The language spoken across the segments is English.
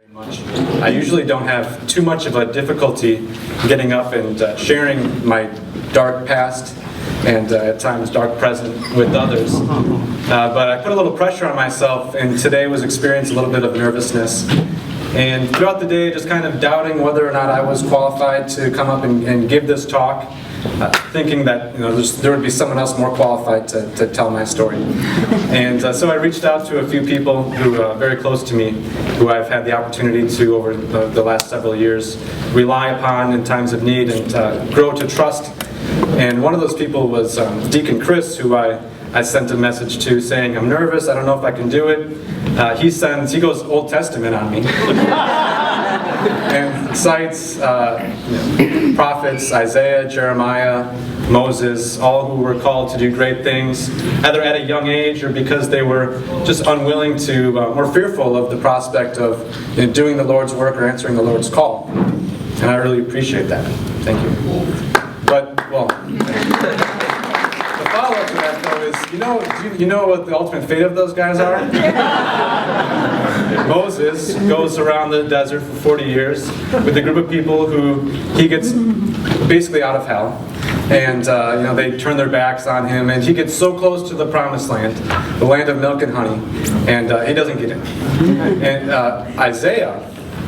Much. I usually don't have too much of a difficulty getting up and sharing my dark past and at times dark present with others. But I put a little pressure on myself, and today was experiencing a little bit of nervousness. And throughout the day, just kind of doubting whether or not I was qualified to come up and give this talk, thinking that there would be someone else more qualified to tell my story. And so I reached out to a few people who are very close to me, who I've had the opportunity to, over the last several years, rely upon in times of need and grow to trust. And one of those people was Deacon Chris, who I sent a message to saying, I'm nervous, I don't know if I can do it. He goes Old Testament on me. And cites prophets, Isaiah, Jeremiah, Moses, all who were called to do great things, either at a young age or because they were just unwilling to, or fearful of the prospect of doing the Lord's work or answering the Lord's call. And I really appreciate that. Thank you. But, well, the follow-up to that, though, is, you know what the ultimate fate of those guys are? Moses goes around the desert for 40 years with a group of people who he gets basically out of hell. And they turn their backs on him, and he gets so close to the promised land, the land of milk and honey, and he doesn't get in. And Isaiah,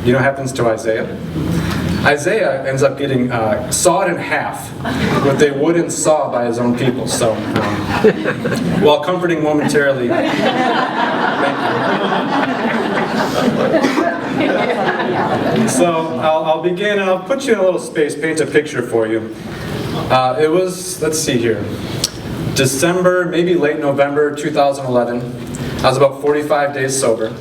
you know what happens to Isaiah? Isaiah ends up getting sawed in half with a wooden saw by his own people. So, while comforting momentarily, so I'll begin, and I'll put you in a little space, paint a picture for you. It was, let's see here, December, maybe late November 2011. I was about 45 days sober.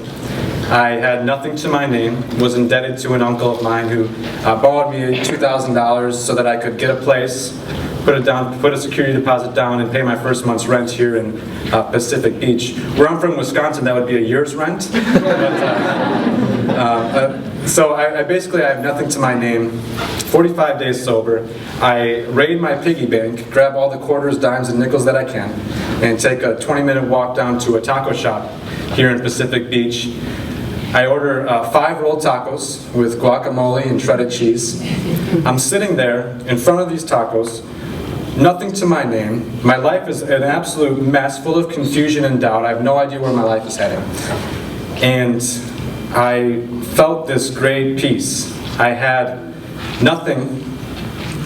I had nothing to my name, was indebted to an uncle of mine who borrowed me $2,000 so that I could get a place, put a security deposit down, and pay my first month's rent here in Pacific Beach. Where I'm from, Wisconsin, that would be a year's rent. So I basically have nothing to my name, 45 days sober. I raid my piggy bank, grab all the quarters, dimes, and nickels that I can, and take a 20-minute walk down to a taco shop here in Pacific Beach. I order 5 rolled tacos with guacamole and shredded cheese. I'm sitting there in front of these tacos, nothing to my name. My life is an absolute mess, full of confusion and doubt. I have no idea where my life is heading. And I felt this great peace. I had nothing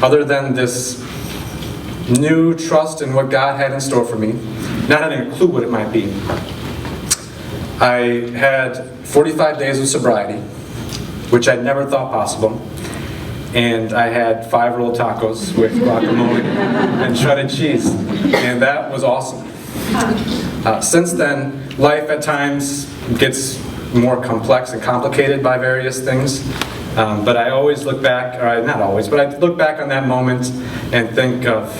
other than this new trust in what God had in store for me, not having a clue what it might be. I had 45 days of sobriety, which I'd never thought possible. And I had 5 rolled tacos with guacamole and shredded cheese. And that was awesome. Since then, life at times gets more complex and complicated by various things. But I always look back, or not always, but I look back on that moment and think of,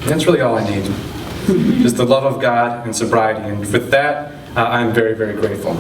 that's really all I need. Just the love of God and sobriety. And with that, I'm very, very grateful.